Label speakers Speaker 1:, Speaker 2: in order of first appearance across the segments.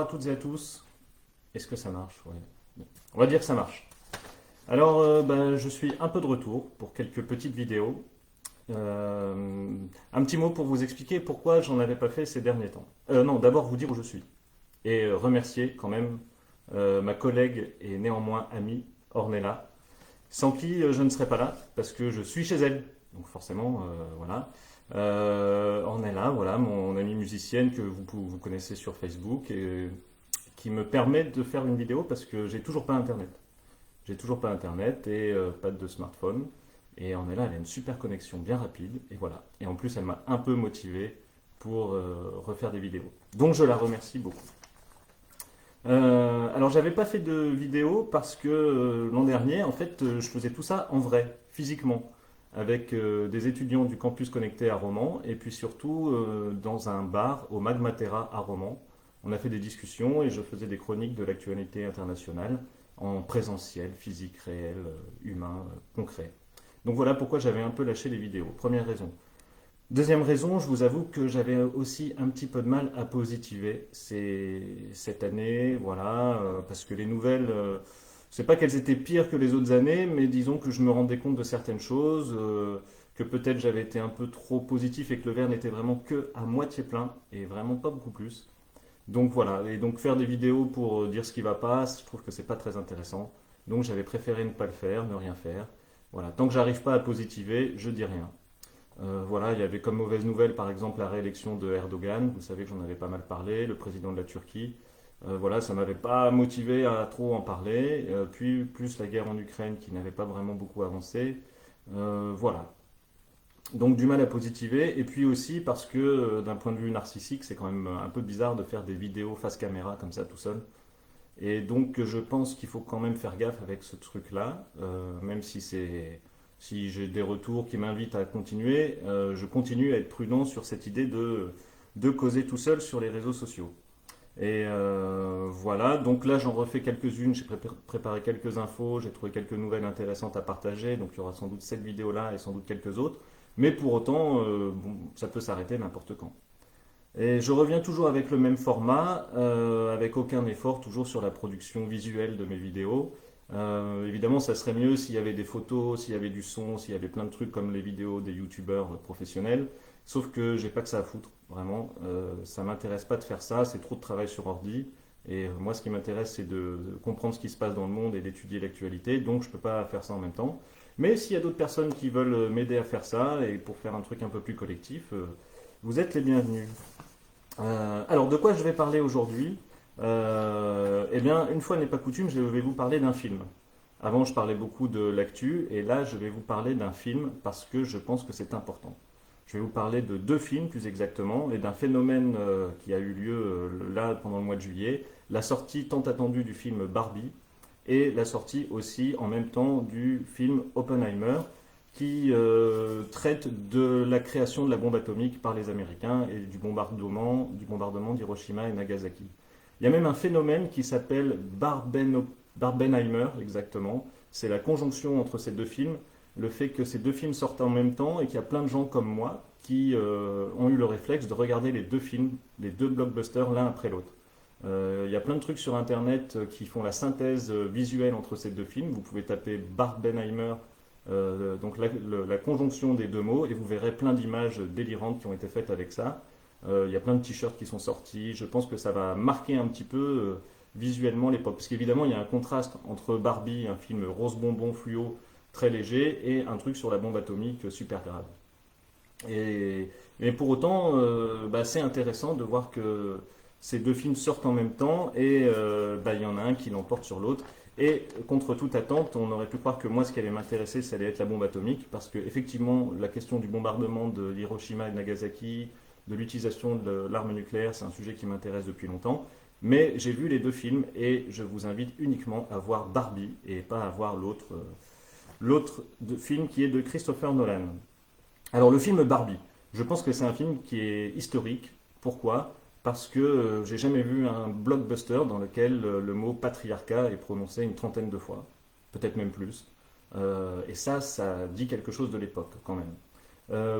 Speaker 1: à toutes et à tous. Est-ce que ça marche? Ouais. Bon. On va dire que ça marche. Alors, je suis un peu de retour pour quelques petites vidéos. Un petit mot pour vous expliquer pourquoi j'en avais pas fait ces derniers temps. Non, d'abord vous dire où je suis. Et remercier quand même ma collègue et néanmoins amie, Ornella, sans qui je ne serais pas là, parce que je suis chez elle. Donc forcément, voilà. Ornella, voilà, mon amie musicienne que vous connaissez sur Facebook, et qui me permet de faire une vidéo parce que j'ai toujours pas Internet. J'ai toujours pas Internet et pas de smartphone. Et Ornella, elle a une super connexion bien rapide, et voilà. Et en plus, elle m'a un peu motivé pour refaire des vidéos. Donc je la remercie beaucoup. Alors j'avais pas fait de vidéo parce que l'an dernier, en fait, je faisais tout ça en vrai, physiquement, avec des étudiants du campus connecté à Romans, et puis surtout dans un bar au Magmatera à Romans. On a fait des discussions et je faisais des chroniques de l'actualité internationale en présentiel, physique, réel, humain, concret. Donc voilà pourquoi j'avais un peu lâché les vidéos. Première raison. Deuxième raison, je vous avoue que j'avais aussi un petit peu de mal à positiver cette année, voilà, parce que les nouvelles, c'est pas qu'elles étaient pires que les autres années, mais disons que je me rendais compte de certaines choses, que peut-être j'avais été un peu trop positif et que le verre n'était vraiment que à moitié plein et vraiment pas beaucoup plus. Donc voilà, et donc faire des vidéos pour dire ce qui va pas, je trouve que c'est pas très intéressant. Donc j'avais préféré ne pas le faire, ne rien faire. Voilà, tant que j'arrive pas à positiver, je dis rien. Voilà, il y avait comme mauvaise nouvelle par exemple la réélection de Erdogan, vous savez que j'en avais pas mal parlé, le président de la Turquie. Voilà, ça m'avait pas motivé à trop en parler. Puis plus la guerre en Ukraine qui n'avait pas vraiment beaucoup avancé. Voilà. Donc du mal à positiver, et puis aussi parce que d'un point de vue narcissique, c'est quand même un peu bizarre de faire des vidéos face caméra comme ça tout seul. Et donc je pense qu'il faut quand même faire gaffe avec ce truc-là, même si j'ai des retours qui m'invitent à continuer, je continue à être prudent sur cette idée de causer tout seul sur les réseaux sociaux. Et voilà, donc là j'en refais quelques-unes, j'ai préparé quelques infos, j'ai trouvé quelques nouvelles intéressantes à partager, donc il y aura sans doute cette vidéo-là et sans doute quelques autres. Mais pour autant, bon, ça peut s'arrêter n'importe quand. Et je reviens toujours avec le même format, avec aucun effort, toujours sur la production visuelle de mes vidéos. Évidemment, ça serait mieux s'il y avait des photos, s'il y avait du son, s'il y avait plein de trucs comme les vidéos des youtubeurs professionnels. Sauf que j'ai pas que ça à foutre, vraiment. Ça m'intéresse pas de faire ça, c'est trop de travail sur ordi. Et moi, ce qui m'intéresse, c'est de comprendre ce qui se passe dans le monde et d'étudier l'actualité. Donc, je peux pas faire ça en même temps. Mais s'il y a d'autres personnes qui veulent m'aider à faire ça et pour faire un truc un peu plus collectif, vous êtes les bienvenus. Alors, de quoi je vais parler aujourd'hui? Eh bien, une fois n'est pas coutume, je vais vous parler d'un film. Avant, je parlais beaucoup de l'actu, et là, je vais vous parler d'un film parce que je pense que c'est important. Je vais vous parler de deux films, plus exactement, et d'un phénomène qui a eu lieu là pendant le mois de juillet, la sortie tant attendue du film Barbie, et la sortie aussi en même temps du film Oppenheimer, qui traite de la création de la bombe atomique par les Américains et du bombardement d'Hiroshima et Nagasaki. Il y a même un phénomène qui s'appelle Barbenheimer, exactement. C'est la conjonction entre ces deux films, le fait que ces deux films sortent en même temps et qu'il y a plein de gens comme moi qui ont eu le réflexe de regarder les deux films, les deux blockbusters l'un après l'autre. Il y a plein de trucs sur internet qui font la synthèse visuelle entre ces deux films. Vous pouvez taper Barbenheimer, donc la conjonction des deux mots, et vous verrez plein d'images délirantes qui ont été faites avec ça. Il y a plein de t-shirts qui sont sortis. Je pense que ça va marquer un petit peu visuellement l'époque. Parce qu'évidemment, il y a un contraste entre Barbie, un film rose bonbon fluo très léger, et un truc sur la bombe atomique super grave. Mais pour autant, c'est intéressant de voir que ces deux films sortent en même temps et il y en a un qui l'emporte sur l'autre. Et contre toute attente, on aurait pu croire que moi, ce qui allait m'intéresser, ça allait être la bombe atomique, parce que effectivement, la question du bombardement de Hiroshima et Nagasaki, de l'utilisation de l'arme nucléaire, c'est un sujet qui m'intéresse depuis longtemps. Mais j'ai vu les deux films et je vous invite uniquement à voir Barbie et pas à voir l'autre film qui est de Christopher Nolan. Alors le film Barbie, je pense que c'est un film qui est historique. Pourquoi? Parce que j'ai jamais vu un blockbuster dans lequel le mot patriarcat est prononcé une trentaine de fois, peut-être même plus. Et ça dit quelque chose de l'époque quand même.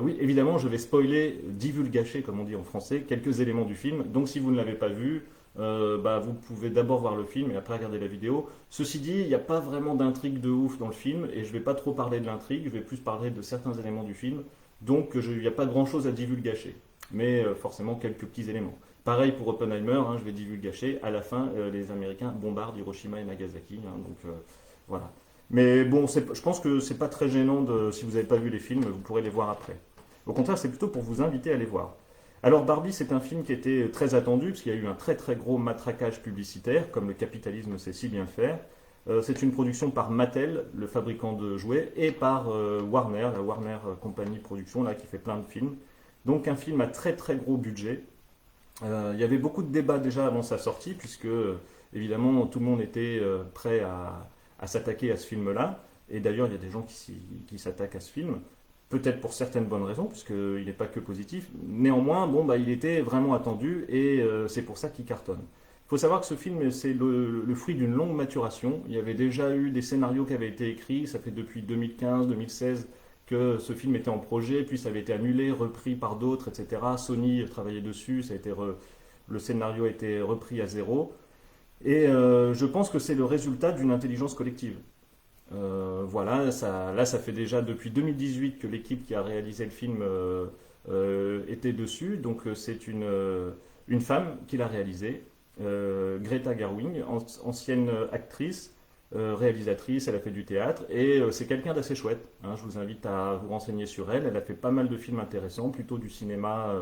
Speaker 1: Oui, évidemment, je vais spoiler, divulgacher, comme on dit en français, quelques éléments du film. Donc si vous ne l'avez pas vu, vous pouvez d'abord voir le film et après regarder la vidéo. Ceci dit, il n'y a pas vraiment d'intrigue de ouf dans le film et je ne vais pas trop parler de l'intrigue, je vais plus parler de certains éléments du film. Donc il n'y a pas grand-chose à divulgacher, mais forcément quelques petits éléments. Pareil pour Oppenheimer, hein, je vais divulgacher. À la fin, les Américains bombardent Hiroshima et Nagasaki. Hein, voilà. Mais bon, je pense que c'est pas très gênant si vous n'avez pas vu les films, vous pourrez les voir après. Au contraire, c'est plutôt pour vous inviter à les voir. Alors Barbie, c'est un film qui était très attendu, parce qu'il y a eu un très très gros matraquage publicitaire, comme le capitalisme sait si bien faire. C'est une production par Mattel, le fabricant de jouets, et par Warner, la Warner Company Production, là, qui fait plein de films. Donc un film à très très gros budget. Il y avait beaucoup de débats déjà avant sa sortie, puisque évidemment tout le monde était prêt à s'attaquer à ce film-là. Et d'ailleurs, il y a des gens qui s'attaquent à ce film, peut-être pour certaines bonnes raisons, puisqu'il n'est pas que positif. Néanmoins, bon, il était vraiment attendu et c'est pour ça qu'il cartonne. Il faut savoir que ce film, c'est le fruit d'une longue maturation. Il y avait déjà eu des scénarios qui avaient été écrits, ça fait depuis 2015-2016 que ce film était en projet, puis ça avait été annulé, repris par d'autres, etc. Sony travaillait dessus, le scénario a été repris à zéro. Et je pense que c'est le résultat d'une intelligence collective. Voilà, ça fait déjà depuis 2018 que l'équipe qui a réalisé le film était dessus. Donc c'est une femme qui l'a réalisé, Greta Gerwig, ancienne actrice, réalisatrice, elle a fait du théâtre et c'est quelqu'un d'assez chouette. Hein, je vous invite à vous renseigner sur elle. Elle a fait pas mal de films intéressants, plutôt du cinéma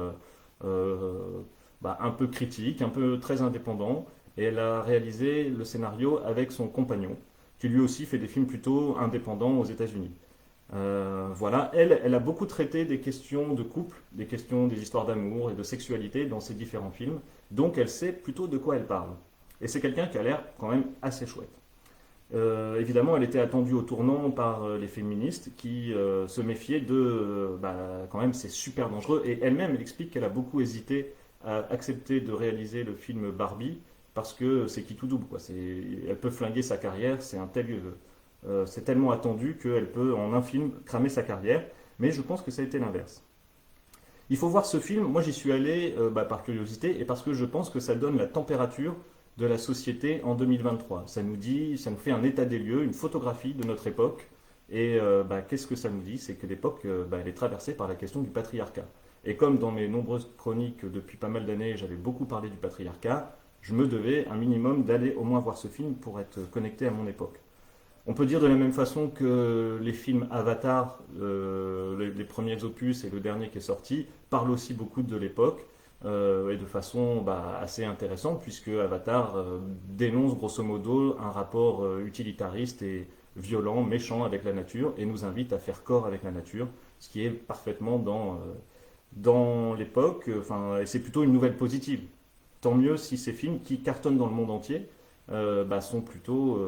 Speaker 1: un peu critique, un peu très indépendant. Et elle a réalisé le scénario avec son compagnon, qui lui aussi fait des films plutôt indépendants aux États-Unis. Voilà, elle a beaucoup traité des questions de couple, des questions des histoires d'amour et de sexualité dans ses différents films, donc elle sait plutôt de quoi elle parle. Et c'est quelqu'un qui a l'air quand même assez chouette. Évidemment, elle était attendue au tournant par les féministes qui se méfiaient quand même c'est super dangereux. Et elle-même, elle explique qu'elle a beaucoup hésité à accepter de réaliser le film Barbie parce que c'est qui tout double, quoi. Elle peut flinguer sa carrière, c'est tellement attendu qu'elle peut en un film cramer sa carrière. Mais je pense que ça a été l'inverse. Il faut voir ce film, moi j'y suis allé par curiosité et parce que je pense que ça donne la température de la société en 2023. Ça nous fait un état des lieux, une photographie de notre époque. Et qu'est-ce que ça nous dit? C'est que l'époque, elle est traversée par la question du patriarcat. Et comme dans mes nombreuses chroniques depuis pas mal d'années, j'avais beaucoup parlé du patriarcat, je me devais un minimum d'aller au moins voir ce film pour être connecté à mon époque. On peut dire de la même façon que les films Avatar, les premiers opus et le dernier qui est sorti, parlent aussi beaucoup de l'époque et de façon assez intéressante puisque Avatar dénonce grosso modo un rapport utilitariste et violent, méchant avec la nature et nous invite à faire corps avec la nature, ce qui est parfaitement dans l'époque, et c'est plutôt une nouvelle positive. Tant mieux si ces films qui cartonnent dans le monde entier sont plutôt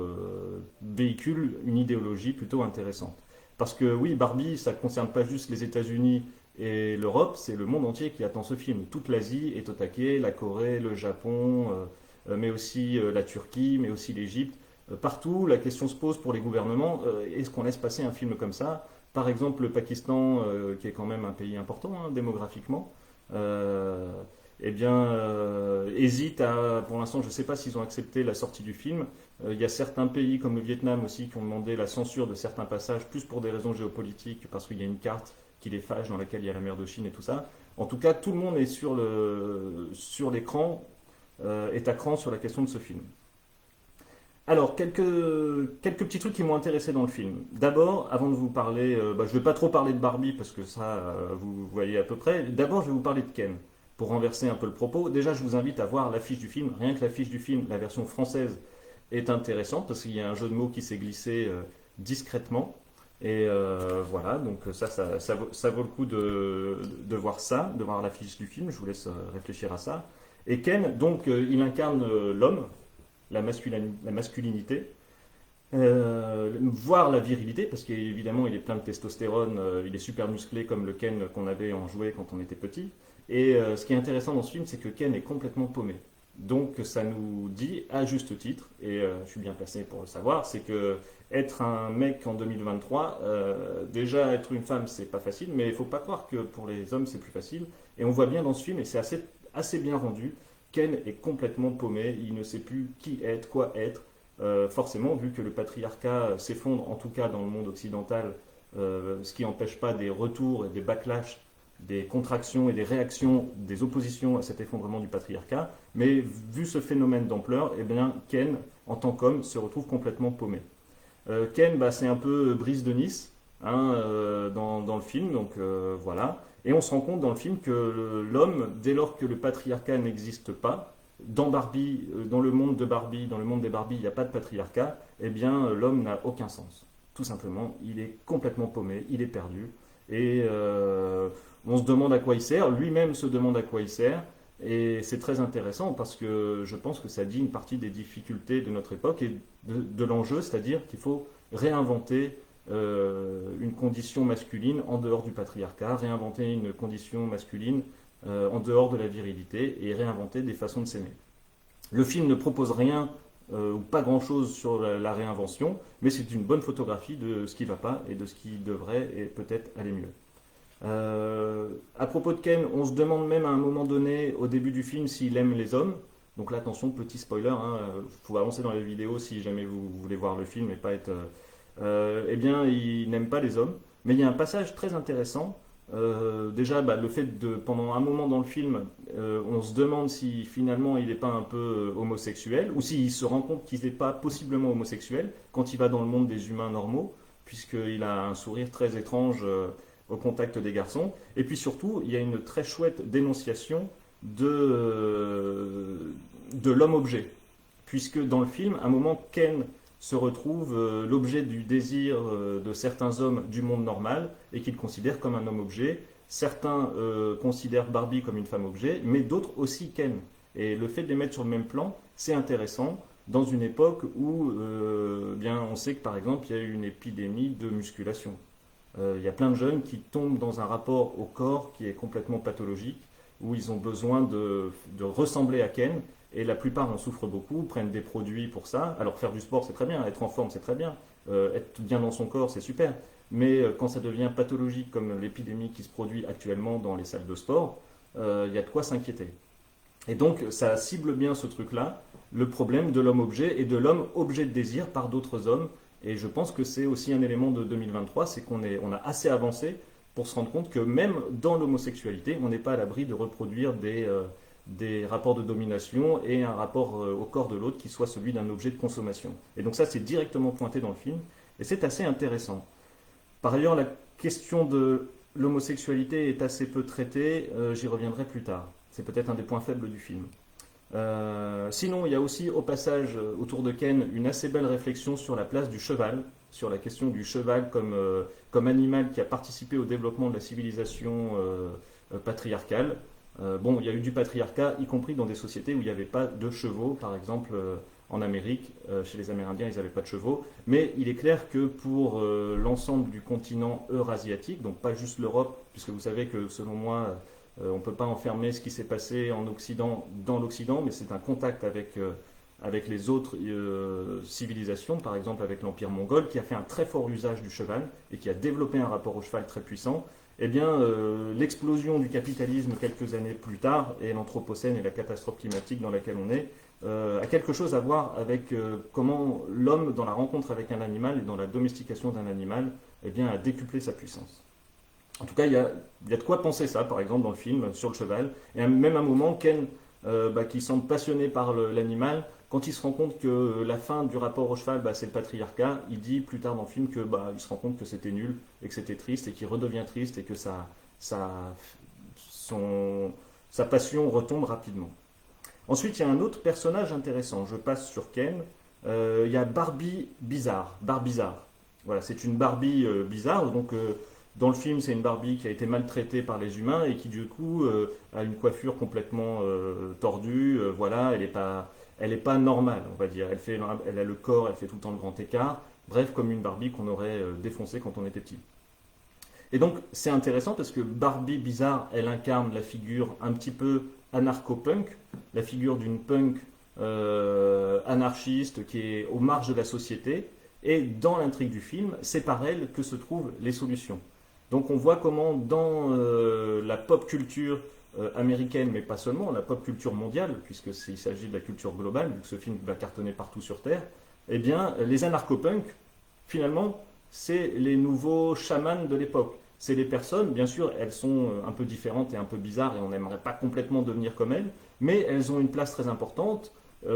Speaker 1: véhiculent une idéologie plutôt intéressante. Parce que oui, Barbie, ça ne concerne pas juste les États-Unis et l'Europe, c'est le monde entier qui attend ce film. Toute l'Asie est au taquet, la Corée, le Japon, mais aussi la Turquie, mais aussi l'Égypte. Partout, la question se pose pour les gouvernements, est-ce qu'on laisse passer un film comme ça? Par exemple, le Pakistan, qui est quand même un pays important hein, démographiquement, hésite pour l'instant, je ne sais pas s'ils ont accepté la sortie du film. Il y a certains pays comme le Vietnam aussi qui ont demandé la censure de certains passages, plus pour des raisons géopolitiques, parce qu'il y a une carte qui les fâche dans laquelle il y a la mer de Chine et tout ça. En tout cas, tout le monde est sur l'écran, est à cran sur la question de ce film. Alors, quelques petits trucs qui m'ont intéressé dans le film. D'abord, avant de vous parler, je ne vais pas trop parler de Barbie parce que ça, vous voyez à peu près. D'abord, je vais vous parler de Ken. Pour renverser un peu le propos, déjà, je vous invite à voir l'affiche du film. Rien que l'affiche du film, la version française, est intéressante parce qu'il y a un jeu de mots qui s'est glissé discrètement. Et voilà, donc ça vaut le coup de voir ça, de voir l'affiche du film. Je vous laisse réfléchir à ça. Et Ken, donc, il incarne l'homme, la masculinité, voire la virilité, parce qu'évidemment il est plein de testostérone, il est super musclé comme le Ken qu'on avait en jouet quand on était petit. Et ce qui est intéressant dans ce film, c'est que Ken est complètement paumé. Donc ça nous dit, à juste titre, et je suis bien placé pour le savoir, c'est que être un mec en 2023, déjà être une femme c'est pas facile, mais il faut pas croire que pour les hommes c'est plus facile. Et on voit bien dans ce film, et c'est assez bien rendu, Ken est complètement paumé, il ne sait plus qui être, quoi être. Forcément, vu que le patriarcat s'effondre, en tout cas dans le monde occidental, ce qui n'empêche pas des retours et des backlash, des contractions et des réactions, des oppositions à cet effondrement du patriarcat. Mais vu ce phénomène d'ampleur, eh bien, Ken, en tant qu'homme, se retrouve complètement paumé. Ken, bah, c'est un peu Brise de Nice hein, dans le film, donc voilà. Et on se rend compte dans le film que l'homme, dès lors que le patriarcat n'existe pas, dans Barbie, dans le monde de Barbie, dans le monde des Barbie, il n'y a pas de patriarcat, eh bien l'homme n'a aucun sens. Tout simplement, il est complètement paumé, il est perdu. Et on se demande à quoi il sert, lui-même se demande à quoi il sert. Et c'est très intéressant parce que je pense que ça dit une partie des difficultés de notre époque et de l'enjeu, c'est-à-dire qu'il faut réinventer une condition masculine en dehors du patriarcat, réinventer une condition masculine en dehors de la virilité et réinventer des façons de s'aimer. Le film ne propose rien ou pas grand-chose sur la réinvention, mais c'est une bonne photographie de ce qui ne va pas et de ce qui devrait et peut-être aller mieux. À propos de Ken, on se demande même à un moment donné, au début du film, s'il aime les hommes. Donc là, attention, petit spoiler, hein, faut avancer dans les vidéos si jamais vous voulez voir le film et pas être... eh bien, il n'aime pas les hommes. Mais il y a un passage très intéressant. Déjà, bah, le fait de, pendant un moment dans le film, on se demande si finalement il n'est pas un peu homosexuel, ou s'il se rend compte qu'il n'est pas possiblement homosexuel quand il va dans le monde des humains normaux, puisqu'il a un sourire très étrange au contact des garçons. Et puis surtout, il y a une très chouette dénonciation de l'homme-objet, puisque dans le film, à un moment, Ken se retrouve l'objet du désir de certains hommes du monde normal et qu'il considère comme un homme-objet. Certains considèrent Barbie comme une femme-objet, mais d'autres aussi Ken. Et le fait de les mettre sur le même plan, c'est intéressant dans une époque où bien, on sait que par exemple, il y a eu une épidémie de musculation. Il y a plein de jeunes qui tombent dans un rapport au corps qui est complètement pathologique, où ils ont besoin de ressembler à Ken. Et la plupart en souffrent beaucoup, prennent des produits pour ça. Alors faire du sport c'est très bien, être en forme c'est très bien, être bien dans son corps c'est super. Mais quand ça devient pathologique comme l'épidémie qui se produit actuellement dans les salles de sport, il y a de quoi s'inquiéter. Et donc ça cible bien ce truc-là, le problème de l'homme-objet et de l'homme objet de désir par d'autres hommes. Et je pense que c'est aussi un élément de 2023, c'est qu'on a assez avancé pour se rendre compte que même dans l'homosexualité, on n'est pas à l'abri de reproduire des rapports de domination et un rapport au corps de l'autre qui soit celui d'un objet de consommation. Et donc ça, c'est directement pointé dans le film, et c'est assez intéressant. Par ailleurs, la question de l'homosexualité est assez peu traitée, j'y reviendrai plus tard. C'est peut-être un des points faibles du film. Sinon, il y a aussi au passage autour de Ken une assez belle réflexion sur la place du cheval, sur la question du cheval comme animal qui a participé au développement de la civilisation patriarcale. Bon, il y a eu du patriarcat, y compris dans des sociétés où il n'y avait pas de chevaux. Par exemple, en Amérique, chez les Amérindiens, ils n'avaient pas de chevaux. Mais il est clair que pour l'ensemble du continent eurasiatique, donc pas juste l'Europe, puisque vous savez que selon moi, on ne peut pas enfermer ce qui s'est passé en Occident dans l'Occident, mais c'est un contact avec les autres civilisations, par exemple avec l'Empire mongol, qui a fait un très fort usage du cheval et qui a développé un rapport au cheval très puissant. Eh bien, l'explosion du capitalisme quelques années plus tard, et l'Anthropocène et la catastrophe climatique dans laquelle on est, a quelque chose à voir avec comment l'homme, dans la rencontre avec un animal et dans la domestication d'un animal, eh bien, a décuplé sa puissance. En tout cas, il y a de quoi penser ça, par exemple, dans le film, sur le cheval. Et même à un moment, Ken, qui semble passionné par l'animal, quand il se rend compte que la fin du rapport au cheval, c'est le patriarcat, il dit plus tard dans le film que il se rend compte que c'était nul et que c'était triste et qu'il redevient triste et que sa passion retombe rapidement. Ensuite, il y a un autre personnage intéressant. Je passe sur Ken. Il y a Barbie bizarre. Barbizarre. Voilà, c'est une Barbie bizarre. Donc, dans le film, c'est une Barbie qui a été maltraitée par les humains et qui, du coup, a une coiffure complètement tordue. Voilà, elle n'est pas normale, on va dire. Elle a le corps, elle fait tout le temps le grand écart. Bref, comme une Barbie qu'on aurait défoncée quand on était petit. Et donc, c'est intéressant parce que Barbie bizarre, elle incarne la figure un petit peu anarcho-punk, la figure d'une punk anarchiste qui est aux marges de la société. Et dans l'intrigue du film, c'est par elle que se trouvent les solutions. Donc on voit comment dans la pop culture américaine, mais pas seulement, la pop culture mondiale, puisqu'il s'agit de la culture globale, vu que ce film va cartonner partout sur Terre, eh bien, les anarcho-punks, finalement, c'est les nouveaux chamans de l'époque. C'est les personnes, bien sûr, elles sont un peu différentes et un peu bizarres, et on n'aimerait pas complètement devenir comme elles, mais elles ont une place très importante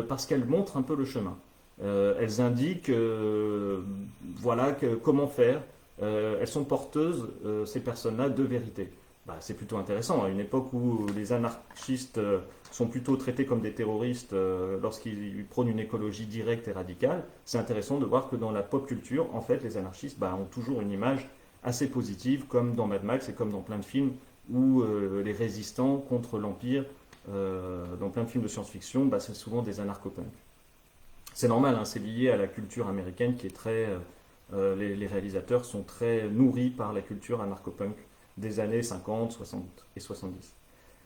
Speaker 1: parce qu'elles montrent un peu le chemin. Elles indiquent voilà, comment faire. Elles sont porteuses, ces personnes-là, de vérité. Bah, c'est plutôt intéressant. À une époque où les anarchistes sont plutôt traités comme des terroristes lorsqu'ils prônent une écologie directe et radicale, c'est intéressant de voir que dans la pop culture, en fait, les anarchistes bah, ont toujours une image assez positive, comme dans Mad Max et comme dans plein de films où les résistants contre l'Empire, dans plein de films de science-fiction, bah, c'est souvent des anarcho-punks. C'est normal, hein, c'est lié à la culture américaine qui est très... les réalisateurs sont très nourris par la culture anarcho-punk des années 50, 60 et 70.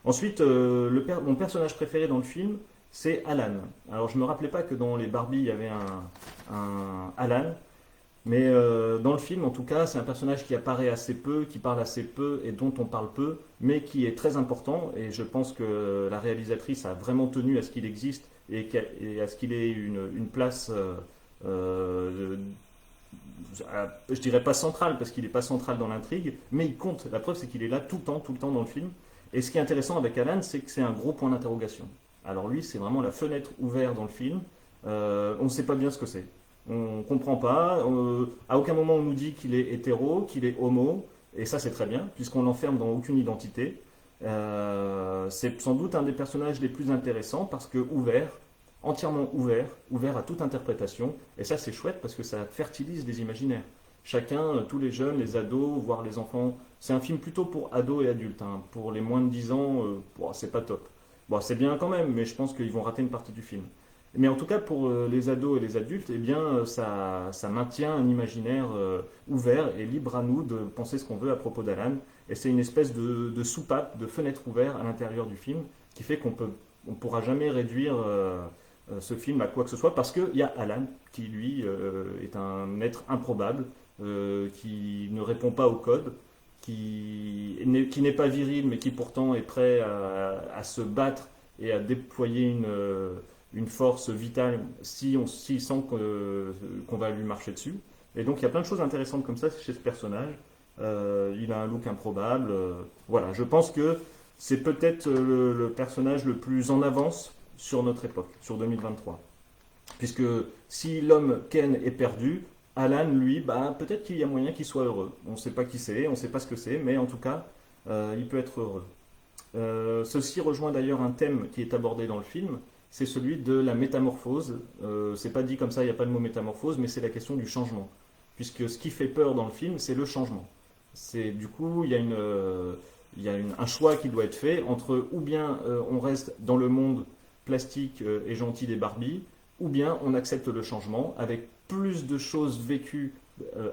Speaker 1: Ensuite, mon personnage préféré dans le film, c'est Alan. Alors, je ne me rappelais pas que dans les Barbie, il y avait un Alan, mais dans le film, en tout cas, c'est un personnage qui apparaît assez peu, qui parle assez peu et dont on parle peu, mais qui est très important. Et je pense que la réalisatrice a vraiment tenu à ce qu'il existe et à ce qu'il ait une place, je dirais pas centrale, parce qu'il n'est pas central dans l'intrigue, mais il compte. La preuve, c'est qu'il est là tout le temps dans le film. Et ce qui est intéressant avec Alan, c'est que c'est un gros point d'interrogation. Alors lui, c'est vraiment la fenêtre ouverte dans le film. On ne sait pas bien ce que c'est. On ne comprend pas. À aucun moment on nous dit qu'il est hétéro, qu'il est homo. Et ça, c'est très bien, puisqu'on l'enferme dans aucune identité. C'est sans doute un des personnages les plus intéressants, parce que ouvert, entièrement ouvert, ouvert à toute interprétation. Et ça, c'est chouette, parce que ça fertilise les imaginaires. Chacun, tous les jeunes, les ados, voire les enfants. C'est un film plutôt pour ados et adultes, hein. Pour les moins de 10 ans, bon, c'est pas top. Bon, c'est bien quand même, mais je pense qu'ils vont rater une partie du film. Mais en tout cas, pour les ados et les adultes, eh bien, ça maintient un imaginaire ouvert et libre à nous de penser ce qu'on veut à propos d'Alan. Et c'est une espèce de soupape, de fenêtre ouverte à l'intérieur du film, qui fait on pourra jamais réduire ce film à quoi que ce soit, parce qu'il y a Alan, qui lui est un être improbable, qui ne répond pas au code, qui n'est pas viril, mais qui pourtant est prêt à se battre et à déployer une force vitale s'il sent qu'on va lui marcher dessus. Et donc il y a plein de choses intéressantes comme ça chez ce personnage. Il a un look improbable. Voilà, je pense que c'est peut-être le personnage le plus en avance sur notre époque, sur 2023. Puisque si l'homme Ken est perdu, Alan, lui, bah, peut-être qu'il y a moyen qu'il soit heureux. On ne sait pas qui c'est, on ne sait pas ce que c'est, mais en tout cas, il peut être heureux. Ceci rejoint d'ailleurs un thème qui est abordé dans le film, c'est celui de la métamorphose. C'est pas dit comme ça, il n'y a pas le mot métamorphose, mais c'est la question du changement. Puisque ce qui fait peur dans le film, c'est le changement. Du coup, il y a un choix qui doit être fait entre ou bien on reste dans le monde plastique et gentil des Barbie, ou bien on accepte le changement avec plus de choses vécues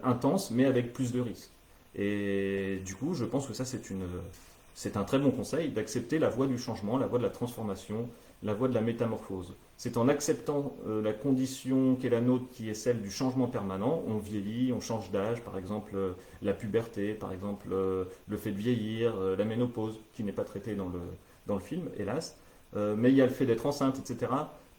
Speaker 1: intenses, mais avec plus de risques. Et du coup, je pense que ça, c'est un très bon conseil d'accepter la voie du changement, la voie de la transformation, la voie de la métamorphose. C'est en acceptant la condition qui est la nôtre, qui est celle du changement permanent. On vieillit, on change d'âge, par exemple la puberté, par exemple le fait de vieillir, la ménopause, qui n'est pas traité dans le film, hélas. Mais il y a le fait d'être enceinte, etc.,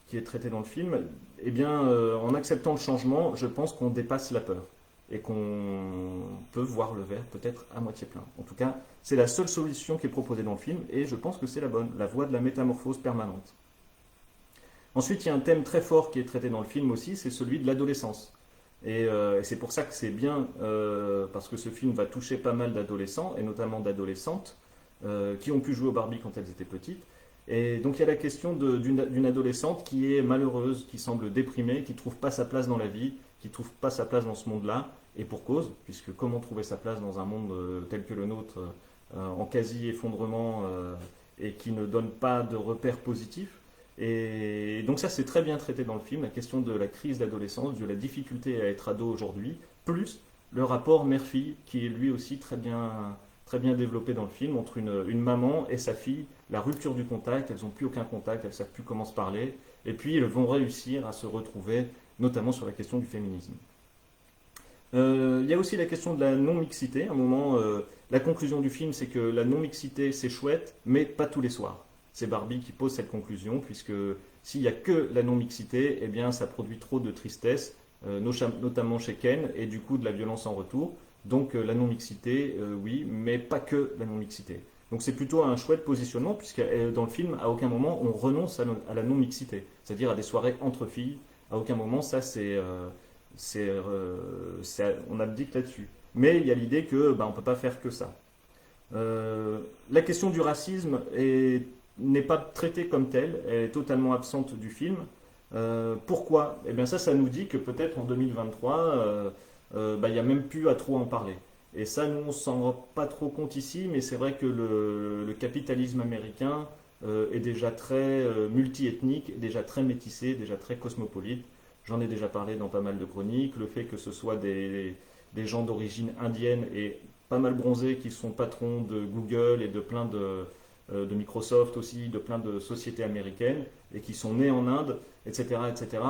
Speaker 1: qui est traité dans le film. Eh bien, en acceptant le changement, je pense qu'on dépasse la peur et qu'on peut voir le verre peut-être à moitié plein. En tout cas, c'est la seule solution qui est proposée dans le film, et je pense que c'est la bonne, la voie de la métamorphose permanente. Ensuite, il y a un thème très fort qui est traité dans le film aussi, c'est celui de l'adolescence. Et c'est pour ça que c'est bien, parce que ce film va toucher pas mal d'adolescents, et notamment d'adolescentes, qui ont pu jouer au Barbie quand elles étaient petites. Et donc il y a la question d'une adolescente qui est malheureuse, qui semble déprimée, qui ne trouve pas sa place dans la vie, qui ne trouve pas sa place dans ce monde-là, et pour cause, puisque comment trouver sa place dans un monde tel que le nôtre, en quasi-effondrement, et qui ne donne pas de repères positifs. Et donc ça, c'est très bien traité dans le film, la question de la crise d'adolescence, de la difficulté à être ado aujourd'hui, plus le rapport mère-fille, qui est lui aussi très bien développé dans le film, entre une maman et sa fille, la rupture du contact, elles n'ont plus aucun contact, elles ne savent plus comment se parler, et puis elles vont réussir à se retrouver, notamment sur la question du féminisme. Il y a aussi la question de la non-mixité. À un moment, la conclusion du film, c'est que la non-mixité, c'est chouette, mais pas tous les soirs. C'est Barbie qui pose cette conclusion, puisque s'il n'y a que la non-mixité, eh bien, ça produit trop de tristesse, notamment chez Ken, et du coup de la violence en retour. Donc la non-mixité, oui, mais pas que la non-mixité. Donc c'est plutôt un chouette positionnement, puisque dans le film, à aucun moment, on renonce à la non-mixité, c'est-à-dire à des soirées entre filles. À aucun moment, ça, on abdique là-dessus. Mais il y a l'idée que on ne peut pas faire que ça. La question du racisme n'est pas traitée comme telle, elle est totalement absente du film. Pourquoi? Eh bien ça nous dit que peut-être en 2023, il n'y a même plus à trop en parler. Et ça, nous, on s'en rend pas trop compte ici, mais c'est vrai que le capitalisme américain est déjà très multiethnique, déjà très métissé, déjà très cosmopolite. J'en ai déjà parlé dans pas mal de chroniques. Le fait que ce soit des gens d'origine indienne et pas mal bronzés qui sont patrons de Google et de plein de Microsoft aussi, de plein de sociétés américaines et qui sont nés en Inde, etc. etc.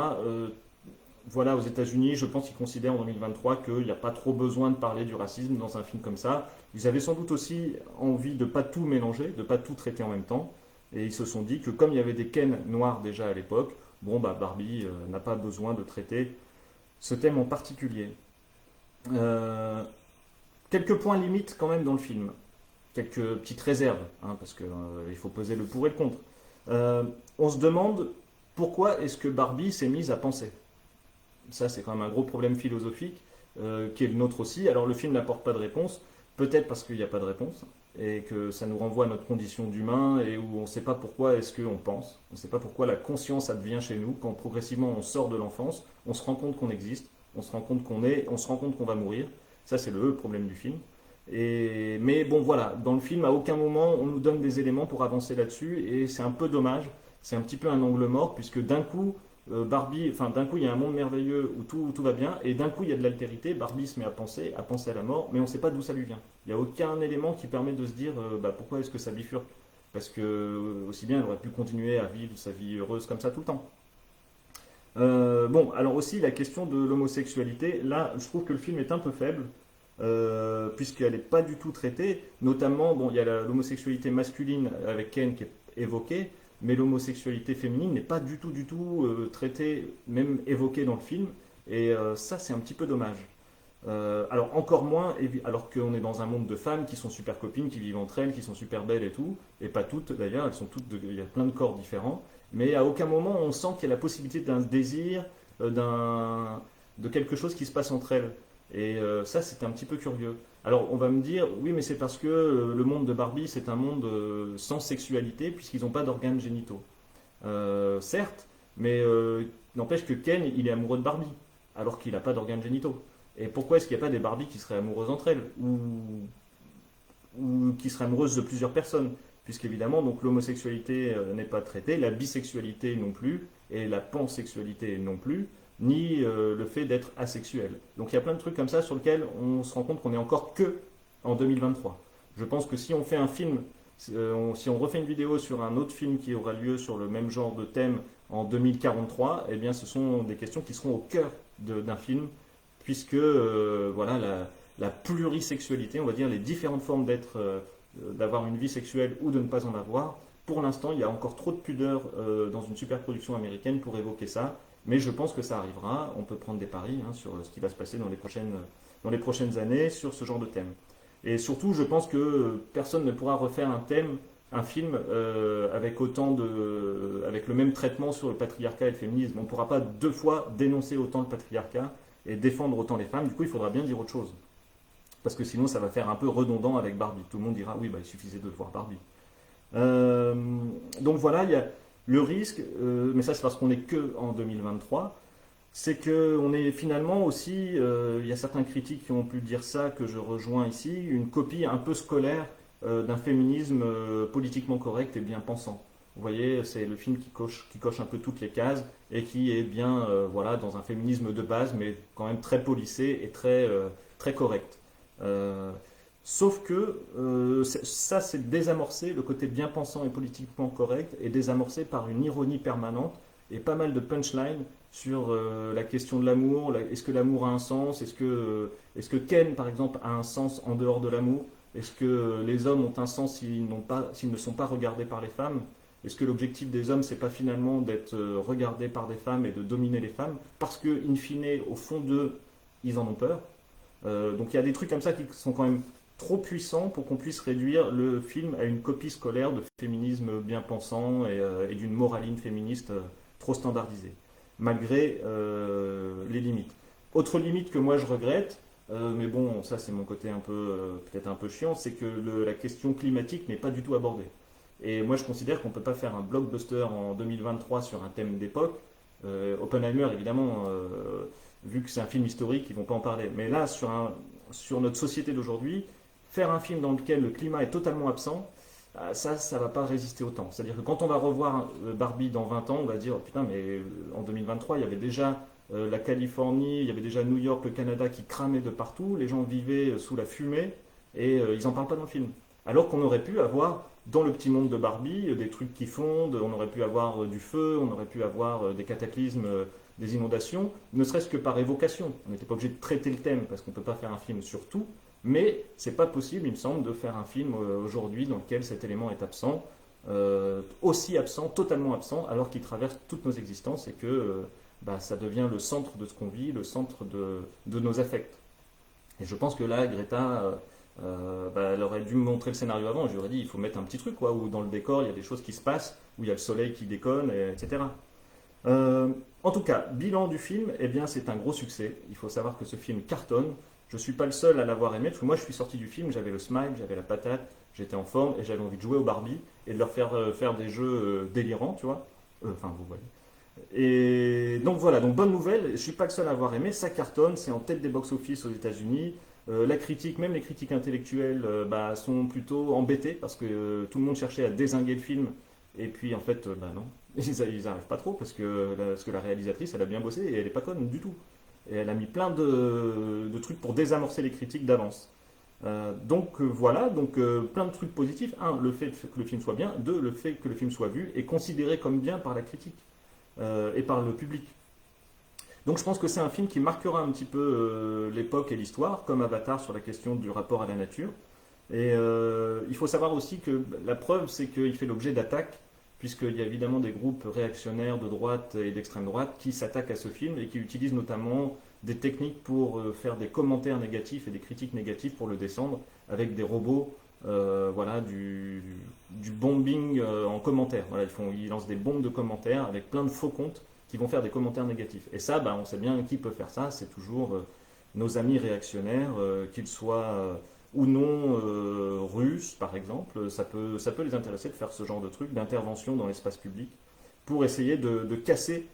Speaker 1: Voilà, aux États-Unis, je pense qu'ils considèrent en 2023 qu'il n'y a pas trop besoin de parler du racisme dans un film comme ça. Ils avaient sans doute aussi envie de ne pas tout mélanger, de ne pas tout traiter en même temps. Et ils se sont dit que comme il y avait des Ken noirs déjà à l'époque, bon, Barbie n'a pas besoin de traiter ce thème en particulier. Euh, Quelques points limites quand même dans le film. Quelques petites réserves, hein, parce qu'il faut peser le pour et le contre. On se demande pourquoi est-ce que Barbie s'est mise à penser. Ça, c'est quand même un gros problème philosophique, qui est le nôtre aussi. Alors, le film n'apporte pas de réponse, peut-être parce qu'il n'y a pas de réponse, et que ça nous renvoie à notre condition d'humain, et où on ne sait pas pourquoi est-ce qu'on pense, on ne sait pas pourquoi la conscience advient chez nous, quand progressivement on sort de l'enfance, on se rend compte qu'on existe, on se rend compte qu'on est, on se rend compte qu'on va mourir. Ça, c'est le problème du film. Mais bon, voilà, dans le film, à aucun moment, on nous donne des éléments pour avancer là-dessus, et c'est un peu dommage. C'est un petit peu un angle mort, puisque d'un coup, Barbie, enfin d'un coup il y a un monde merveilleux où tout va bien, et d'un coup il y a de l'altérité, Barbie se met à penser à la mort, mais on ne sait pas d'où ça lui vient. Il n'y a aucun élément qui permet de se dire pourquoi est-ce que ça bifurque. Parce que aussi bien elle aurait pu continuer à vivre sa vie heureuse comme ça tout le temps. Bon, alors aussi la question de l'homosexualité, là je trouve que le film est un peu faible, puisqu'elle n'est pas du tout traitée, notamment, bon, il y a l'homosexualité masculine avec Ken qui est évoquée, mais l'homosexualité féminine n'est pas du tout traitée, même évoquée dans le film, et ça c'est un petit peu dommage. Alors encore moins, alors qu'on est dans un monde de femmes qui sont super copines, qui vivent entre elles, qui sont super belles et tout, et pas toutes d'ailleurs, elles sont toutes, il y a plein de corps différents, mais à aucun moment on sent qu'il y a la possibilité d'un désir, de quelque chose qui se passe entre elles. Et ça c'est un petit peu curieux. Alors on va me dire, oui mais c'est parce que le monde de Barbie c'est un monde sans sexualité puisqu'ils n'ont pas d'organes génitaux. Certes, mais n'empêche que Ken il est amoureux de Barbie alors qu'il n'a pas d'organes génitaux. Et pourquoi est-ce qu'il n'y a pas des Barbies qui seraient amoureuses entre elles ou qui seraient amoureuses de plusieurs personnes? Puisqu'évidemment, donc l'homosexualité n'est pas traitée, la bisexualité non plus, et la pansexualité non plus, ni le fait d'être asexuel. Donc il y a plein de trucs comme ça sur lesquels on se rend compte qu'on est encore que en 2023. Je pense que si on fait un film, si on refait une vidéo sur un autre film qui aura lieu sur le même genre de thème en 2043, eh bien ce sont des questions qui seront au cœur d'un film puisque voilà, la plurisexualité, on va dire les différentes formes d'avoir une vie sexuelle ou de ne pas en avoir, pour l'instant il y a encore trop de pudeur dans une superproduction américaine pour évoquer ça, mais je pense que ça arrivera, on peut prendre des paris sur ce qui va se passer dans les prochaines années sur ce genre de thème. Et surtout je pense que personne ne pourra refaire un film avec le même traitement sur le patriarcat et le féminisme. On ne pourra pas deux fois dénoncer autant le patriarcat et défendre autant les femmes. Du coup, il faudra bien dire autre chose. Parce que sinon, ça va faire un peu redondant avec Barbie. Tout le monde dira, oui, il suffisait de voir Barbie. Euh, donc voilà, il y a le risque, mais ça c'est parce qu'on n'est que en 2023, c'est qu'on est finalement aussi, il y a certains critiques qui ont pu dire ça, que je rejoins ici, une copie un peu scolaire d'un féminisme politiquement correct et bien pensant. Vous voyez, c'est le film qui coche un peu toutes les cases et qui est bien voilà, dans un féminisme de base, mais quand même très policé et très correct. Euh, Sauf que ça, c'est désamorcé, le côté bien pensant et politiquement correct est désamorcé par une ironie permanente et pas mal de punchlines sur la question de l'amour. Est-ce que l'amour a un sens? Est-ce que Ken, par exemple, a un sens en dehors de l'amour? Est-ce que les hommes ont un sens s'ils ne sont pas regardés par les femmes? Est-ce que l'objectif des hommes, c'est pas finalement d'être regardés par des femmes et de dominer les femmes? Parce que, in fine, au fond d'eux, ils en ont peur. Donc il y a des trucs comme ça qui sont quand même trop puissants pour qu'on puisse réduire le film à une copie scolaire de féminisme bien pensant et d'une moraline féministe trop standardisée, malgré les limites. Autre limite que moi je regrette, mais bon, ça c'est mon côté un peu, peut-être un peu chiant, c'est que la question climatique n'est pas du tout abordée. Et moi je considère qu'on ne peut pas faire un blockbuster en 2023 sur un thème d'époque. Oppenheimer, évidemment, vu que c'est un film historique, ils ne vont pas en parler. Mais là, sur notre société d'aujourd'hui, faire un film dans lequel le climat est totalement absent, ça ne va pas résister autant. C'est-à-dire que quand on va revoir Barbie dans 20 ans, on va dire, oh, putain, mais en 2023, il y avait déjà la Californie, il y avait déjà New York, le Canada qui cramaient de partout, les gens vivaient sous la fumée, et ils n'en parlent pas dans le film. Alors qu'on aurait pu avoir, dans le petit monde de Barbie, des trucs qui fondent, on aurait pu avoir du feu, on aurait pu avoir des cataclysmes, des inondations, ne serait-ce que par évocation. On n'était pas obligé de traiter le thème, parce qu'on ne peut pas faire un film sur tout, mais c'est pas possible, il me semble, de faire un film aujourd'hui dans lequel cet élément est absent, aussi absent, totalement absent, alors qu'il traverse toutes nos existences et que ça devient le centre de ce qu'on vit, le centre de nos affects. Et je pense que là, Greta, elle aurait dû me montrer le scénario avant. Je lui aurais dit, il faut mettre un petit truc, quoi, où dans le décor, il y a des choses qui se passent, où il y a le soleil qui déconne, etc. En tout cas, bilan du film, eh bien, c'est un gros succès. Il faut savoir que ce film cartonne. Je ne suis pas le seul à l'avoir aimé, parce que moi, je suis sorti du film, j'avais le smile, j'avais la patate, j'étais en forme, et j'avais envie de jouer au Barbie, et de leur faire des jeux délirants, tu vois. Enfin, vous voyez. Et donc voilà, donc bonne nouvelle, je ne suis pas le seul à avoir aimé, ça cartonne, c'est en tête des box-office aux États-Unis. La critique, même les critiques intellectuelles, sont plutôt embêtés parce que tout le monde cherchait à dézinguer le film. Et puis en fait, non, ils n'arrivent pas trop parce que la réalisatrice, elle a bien bossé et elle n'est pas conne du tout. Et elle a mis plein de trucs pour désamorcer les critiques d'avance. Voilà, plein de trucs positifs. Un, le fait que le film soit bien. Deux, le fait que le film soit vu et considéré comme bien par la critique et par le public. Donc je pense que c'est un film qui marquera un petit peu l'époque et l'histoire, comme Avatar sur la question du rapport à la nature. Et il faut savoir aussi que la preuve, c'est qu'il fait l'objet d'attaques, puisqu'il y a évidemment des groupes réactionnaires de droite et d'extrême droite qui s'attaquent à ce film et qui utilisent notamment des techniques pour faire des commentaires négatifs et des critiques négatives pour le descendre, avec des robots, voilà, du bombing en commentaire. Voilà, ils lancent des bombes de commentaires avec plein de faux comptes qui vont faire des commentaires négatifs. Et ça, on sait bien qui peut faire ça, c'est toujours nos amis réactionnaires, qu'ils soient ou non russes, par exemple. Ça peut les intéresser de faire ce genre de truc, d'intervention dans l'espace public, pour essayer de casser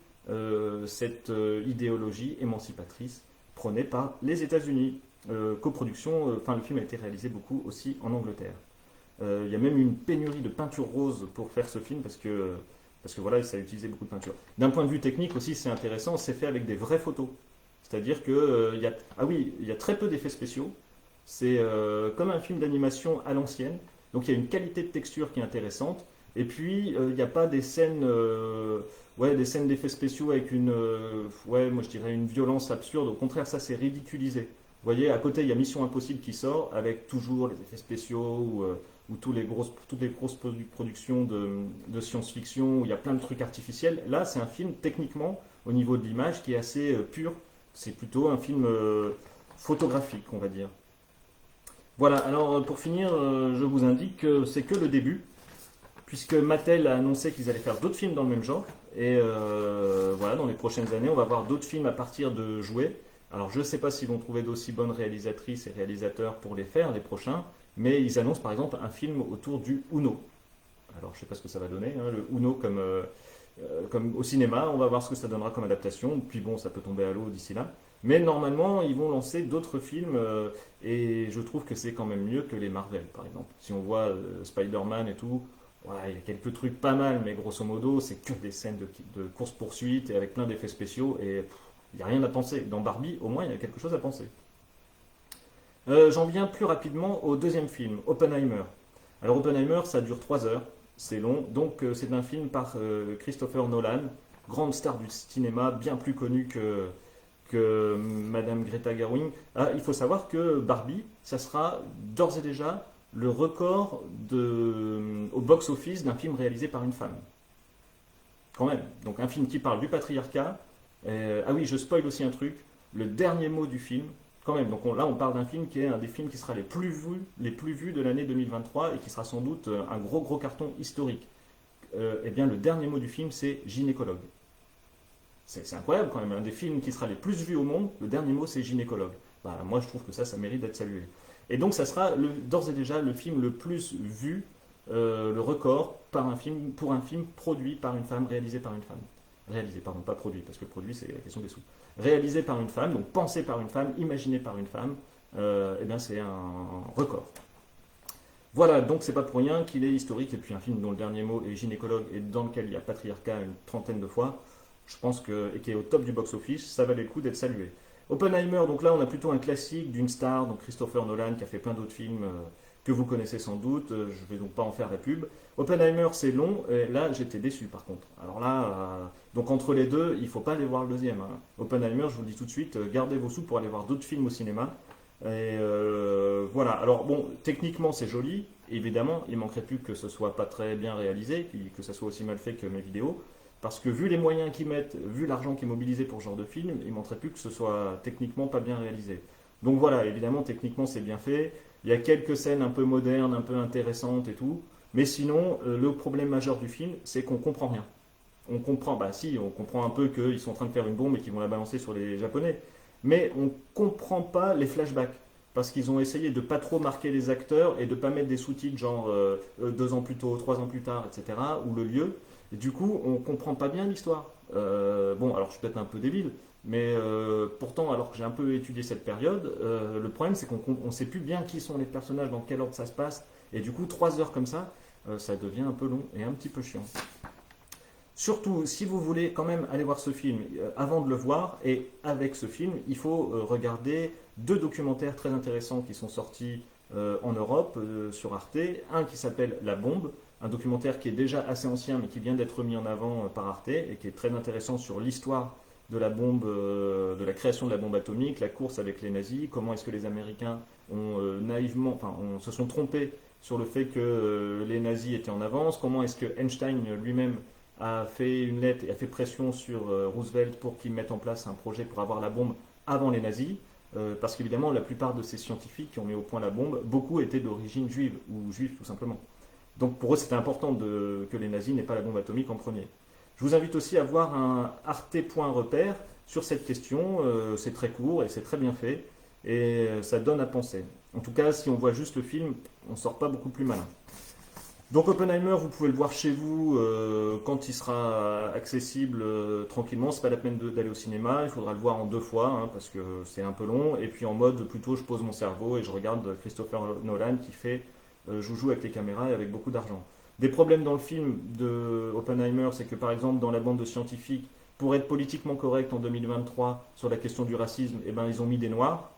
Speaker 1: cette idéologie émancipatrice prônée par les États-Unis. Coproduction, le film a été réalisé beaucoup aussi en Angleterre. Il y a même une pénurie de peinture rose pour faire ce film parce que voilà, ça a utilisé beaucoup de peinture. D'un point de vue technique aussi, c'est intéressant, c'est fait avec des vraies photos. C'est-à-dire que il y a très peu d'effets spéciaux. C'est comme un film d'animation à l'ancienne. Donc il y a une qualité de texture qui est intéressante. Et puis il n'y a pas des scènes, des scènes d'effets spéciaux avec moi je dirais une violence absurde. Au contraire, ça c'est ridiculisé. Vous voyez, à côté il y a Mission Impossible qui sort avec toujours les effets spéciaux ou toutes les grosses productions de science-fiction où il y a plein de trucs artificiels. Là, c'est un film techniquement, au niveau de l'image, qui est assez pur. C'est plutôt un film photographique, on va dire. Voilà, alors pour finir, je vous indique que c'est que le début, puisque Mattel a annoncé qu'ils allaient faire d'autres films dans le même genre. Et voilà, dans les prochaines années, on va voir d'autres films à partir de jouets. Alors je ne sais pas s'ils vont trouver d'aussi bonnes réalisatrices et réalisateurs pour les faire, les prochains, mais ils annoncent par exemple un film autour du Uno. Alors je ne sais pas ce que ça va donner, hein, le Uno comme au cinéma, on va voir ce que ça donnera comme adaptation, puis bon, ça peut tomber à l'eau d'ici là. Mais normalement, ils vont lancer d'autres films, et je trouve que c'est quand même mieux que les Marvel, par exemple. Si on voit Spider-Man et tout, il y a quelques trucs pas mal, mais grosso modo, c'est que des scènes de course-poursuite et avec plein d'effets spéciaux, et il n'y a rien à penser. Dans Barbie, au moins, il y a quelque chose à penser. J'en viens plus rapidement au deuxième film, Oppenheimer. Alors Oppenheimer, ça dure 3 heures, c'est long, donc c'est un film par Christopher Nolan, grande star du cinéma, bien plus connue que Madame Greta Gerwig. Ah, il faut savoir que Barbie, ça sera d'ores et déjà le record au box-office d'un film réalisé par une femme. Quand même. Donc un film qui parle du patriarcat. Ah oui, je spoil aussi un truc. Le dernier mot du film, quand même. Donc là, on parle d'un film qui est un des films qui sera les plus vus de l'année 2023 et qui sera sans doute un gros gros carton historique. Eh bien, le dernier mot du film, c'est gynécologue. C'est incroyable quand même. Un des films qui sera les plus vus au monde, le dernier mot, c'est gynécologue. Bah, moi, je trouve que ça mérite d'être salué. Et donc, ça sera d'ores et déjà le film le plus vu, le record pour un film produit par une femme, réalisé par une femme. Réalisé, pardon, pas produit, parce que produit, c'est la question des sous. Réalisé par une femme, donc pensé par une femme, imaginé par une femme, eh bien, c'est un record. Voilà, donc c'est pas pour rien qu'il est historique, et puis un film dont le dernier mot est gynécologue et dans lequel il y a patriarcat une trentaine de fois, je pense et qui est au top du box-office, ça valait le coup d'être salué. Oppenheimer, donc là on a plutôt un classique d'une star, donc Christopher Nolan qui a fait plein d'autres films que vous connaissez sans doute, je vais donc pas en faire la pub. Oppenheimer c'est long, et là j'étais déçu par contre. Alors là, donc entre les deux, il faut pas aller voir le deuxième. Hein. Oppenheimer, je vous le dis tout de suite, gardez vos sous pour aller voir d'autres films au cinéma. Et voilà, alors bon, techniquement c'est joli, évidemment, il manquerait plus que ce soit pas très bien réalisé, que ça soit aussi mal fait que mes vidéos, parce que vu les moyens qu'ils mettent, vu l'argent qui est mobilisé pour ce genre de film, il manquerait plus que ce soit techniquement pas bien réalisé. Donc voilà, évidemment, techniquement c'est bien fait, il y a quelques scènes un peu modernes, un peu intéressantes et tout, mais sinon, le problème majeur du film, c'est qu'on comprend rien. On comprend, bah si, on comprend un peu qu'ils sont en train de faire une bombe et qu'ils vont la balancer sur les Japonais, mais on ne comprend pas les flashbacks. Parce qu'ils ont essayé de pas trop marquer les acteurs et de pas mettre des sous-titres genre 2 ans plus tôt, 3 ans plus tard, etc. ou le lieu. Et du coup, on comprend pas bien l'histoire. Bon, alors je suis peut-être un peu débile, mais pourtant, alors que j'ai un peu étudié cette période, le problème c'est qu'on ne sait plus bien qui sont les personnages, dans quel ordre ça se passe. Et du coup, 3 heures comme ça devient un peu long et un petit peu chiant. Surtout, si vous voulez quand même aller voir ce film, avant de le voir, et avec ce film, il faut regarder 2 documentaires très intéressants qui sont sortis en Europe sur Arte. Un qui s'appelle La Bombe, un documentaire qui est déjà assez ancien mais qui vient d'être mis en avant par Arte et qui est très intéressant sur l'histoire de la bombe, de la création de la bombe atomique, la course avec les nazis, comment est-ce que les Américains ont naïvement, enfin, se sont trompés sur le fait que les nazis étaient en avance, comment est-ce que Einstein lui-même a fait une lettre et a fait pression sur Roosevelt pour qu'il mette en place un projet pour avoir la bombe avant les nazis, parce qu'évidemment la plupart de ces scientifiques qui ont mis au point la bombe, beaucoup étaient d'origine juive, ou juifs tout simplement. Donc pour eux c'était important que les nazis n'aient pas la bombe atomique en premier. Je vous invite aussi à voir un arte.repère sur cette question, c'est très court et c'est très bien fait, et ça donne à penser. En tout cas, si on voit juste le film, on ne sort pas beaucoup plus malin. Donc Oppenheimer, vous pouvez le voir chez vous quand il sera accessible tranquillement. C'est pas la peine d'aller au cinéma. Il faudra le voir en 2 fois hein, parce que c'est un peu long. Et puis en mode plutôt, je pose mon cerveau et je regarde Christopher Nolan qui fait joujou avec les caméras et avec beaucoup d'argent. Des problèmes dans le film de Oppenheimer, c'est que par exemple dans la bande de scientifiques, pour être politiquement correct en 2023 sur la question du racisme, eh ben, ils ont mis des noirs.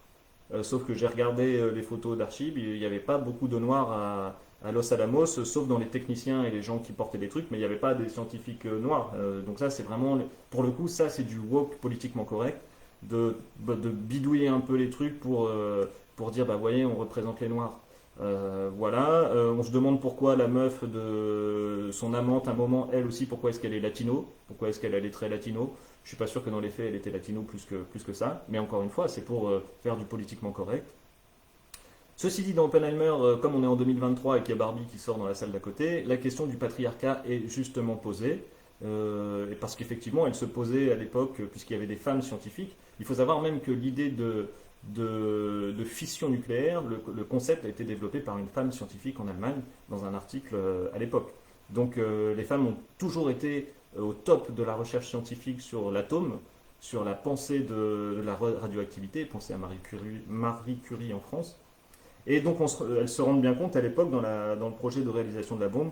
Speaker 1: Sauf que j'ai regardé les photos d'archives, il n'y avait pas beaucoup de noirs à Los Alamos, sauf dans les techniciens et les gens qui portaient des trucs, mais il n'y avait pas des scientifiques noirs. Donc ça, c'est vraiment, pour le coup, ça, c'est du woke politiquement correct, de bidouiller un peu les trucs pour dire, bah voyez, on représente les noirs. Voilà, on se demande pourquoi la meuf de son amante, à un moment, elle aussi, pourquoi est-ce qu'elle est latino, pourquoi est-ce qu'elle a les traits latino. Je suis pas sûr que dans les faits, elle était latino plus que ça, mais encore une fois, c'est pour faire du politiquement correct. Ceci dit, dans Oppenheimer, comme on est en 2023 et qu'il y a Barbie qui sort dans la salle d'à côté, la question du patriarcat est justement posée, et parce qu'effectivement, elle se posait à l'époque, puisqu'il y avait des femmes scientifiques. Il faut savoir même que l'idée de fission nucléaire, le concept a été développé par une femme scientifique en Allemagne, dans un article à l'époque. Donc les femmes ont toujours été au top de la recherche scientifique sur l'atome, sur la pensée de la radioactivité, pensez à Marie Curie en France. Et donc elles se rendent bien compte à l'époque dans le projet de réalisation de la bombe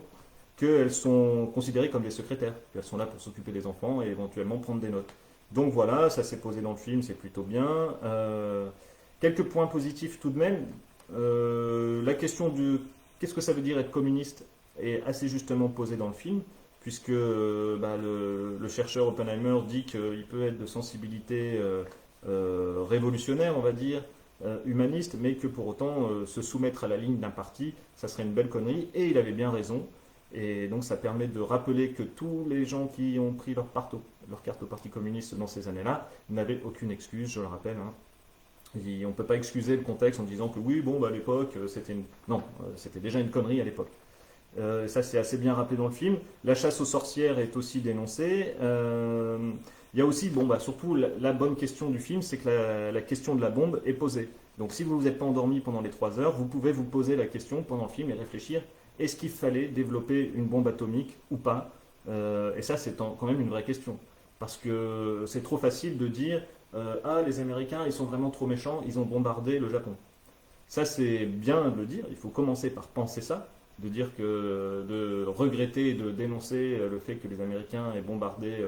Speaker 1: qu'elles sont considérées comme des secrétaires, qu'elles sont là pour s'occuper des enfants et éventuellement prendre des notes. Donc voilà, ça s'est posé dans le film, c'est plutôt bien. Quelques points positifs tout de même. La question de qu'est-ce que ça veut dire être communiste est assez justement posée dans le film, puisque le chercheur Oppenheimer dit qu'il peut être de sensibilité révolutionnaire, on va dire, humaniste, mais que pour autant se soumettre à la ligne d'un parti, ça serait une belle connerie, et il avait bien raison. Et donc ça permet de rappeler que tous les gens qui ont pris leur carte au Parti communiste dans ces années-là n'avaient aucune excuse, je le rappelle. Hein. On ne peut pas excuser le contexte en disant que oui, bon, à l'époque, Non, c'était déjà une connerie à l'époque. Ça, c'est assez bien rappelé dans le film. La chasse aux sorcières est aussi dénoncée. Il y a aussi, surtout, la bonne question du film, c'est que la question de la bombe est posée. Donc si vous ne vous êtes pas endormi pendant les 3 heures, vous pouvez vous poser la question pendant le film et réfléchir, est-ce qu'il fallait développer une bombe atomique ou pas? Et ça, c'est quand même une vraie question. Parce que c'est trop facile de dire, ah, les Américains, ils sont vraiment trop méchants, ils ont bombardé le Japon. Ça, c'est bien de le dire, il faut commencer par penser ça, de regretter et de dénoncer le fait que les Américains aient bombardé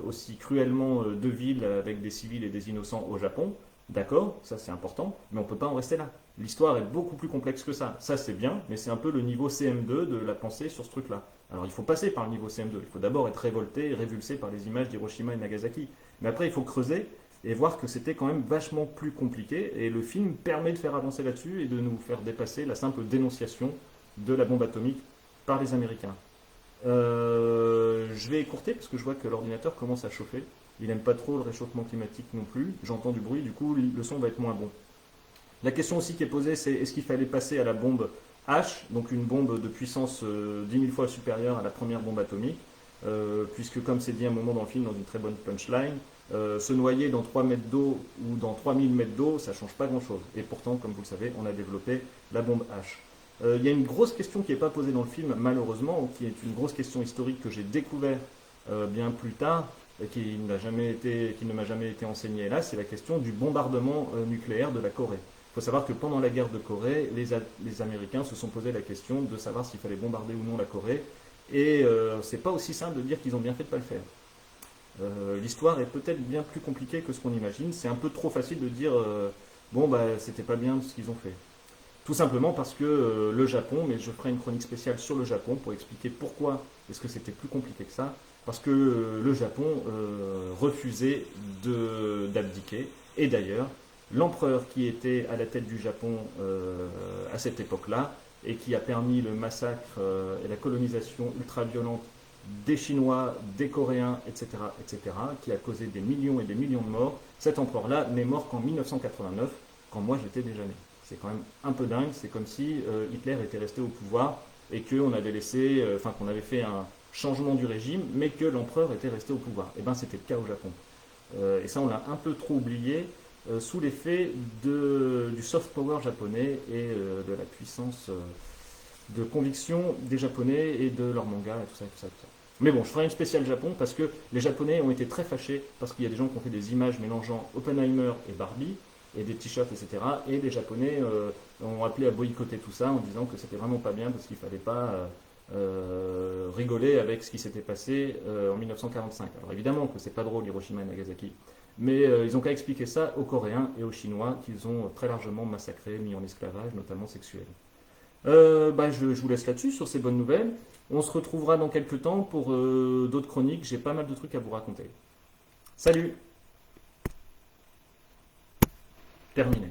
Speaker 1: aussi cruellement 2 villes avec des civils et des innocents au Japon. D'accord, ça c'est important, mais on ne peut pas en rester là. L'histoire est beaucoup plus complexe que ça. Ça c'est bien, mais c'est un peu le niveau CM2 de la pensée sur ce truc-là. Alors il faut passer par le niveau CM2. Il faut d'abord être révolté et révulsé par les images d'Hiroshima et Nagasaki. Mais après il faut creuser et voir que c'était quand même vachement plus compliqué. Et le film permet de faire avancer là-dessus et de nous faire dépasser la simple dénonciation de la bombe atomique par les Américains. Je vais écourter parce que je vois que l'ordinateur commence à chauffer. Il n'aime pas trop le réchauffement climatique non plus. J'entends du bruit, du coup le son va être moins bon. La question aussi qui est posée, c'est est-ce qu'il fallait passer à la bombe H, donc une bombe de puissance 10 000 fois supérieure à la première bombe atomique, puisque comme c'est dit un moment dans le film, dans une très bonne punchline, se noyer dans 3 mètres d'eau ou dans 3000 mètres d'eau, ça ne change pas grand-chose. Et pourtant, comme vous le savez, on a développé la bombe H. Il y a une grosse question qui n'est pas posée dans le film, malheureusement, qui est une grosse question historique que j'ai découvert bien plus tard, qui ne m'a jamais été enseignée là, c'est la question du bombardement nucléaire de la Corée. Il faut savoir que pendant la guerre de Corée, les Américains se sont posé la question de savoir s'il fallait bombarder ou non la Corée, et c'est pas aussi simple de dire qu'ils ont bien fait de ne pas le faire. L'histoire est peut-être bien plus compliquée que ce qu'on imagine, c'est un peu trop facile de dire c'était pas bien ce qu'ils ont fait. Tout simplement parce que le Japon, mais je ferai une chronique spéciale sur le Japon pour expliquer pourquoi est-ce que c'était plus compliqué que ça, parce que le Japon refusait d'abdiquer, et d'ailleurs, l'empereur qui était à la tête du Japon à cette époque-là, et qui a permis le massacre et la colonisation ultra-violente des Chinois, des Coréens, etc., qui a causé des millions et des millions de morts, cet empereur-là n'est mort qu'en 1989, quand moi j'étais déjà né. C'est quand même un peu dingue, c'est comme si Hitler était resté au pouvoir et qu'on avait qu'on avait fait un changement du régime, mais que l'empereur était resté au pouvoir. Et bien c'était le cas au Japon. Et ça on l'a un peu trop oublié sous l'effet du soft power japonais et de la puissance de conviction des Japonais et de leurs mangas et tout ça, tout ça, tout ça. Mais bon, je ferai une spéciale Japon parce que les Japonais ont été très fâchés parce qu'il y a des gens qui ont fait des images mélangeant Oppenheimer et Barbie et des t-shirts, etc. Et les Japonais ont appelé à boycotter tout ça en disant que c'était vraiment pas bien parce qu'il fallait pas rigoler avec ce qui s'était passé en 1945. Alors évidemment que c'est pas drôle Hiroshima et Nagasaki, mais ils ont qu'à expliquer ça aux Coréens et aux Chinois qu'ils ont très largement massacré, mis en esclavage, notamment sexuel. Je vous laisse là-dessus sur ces bonnes nouvelles. On se retrouvera dans quelques temps pour d'autres chroniques. J'ai pas mal de trucs à vous raconter. Salut! Terminé.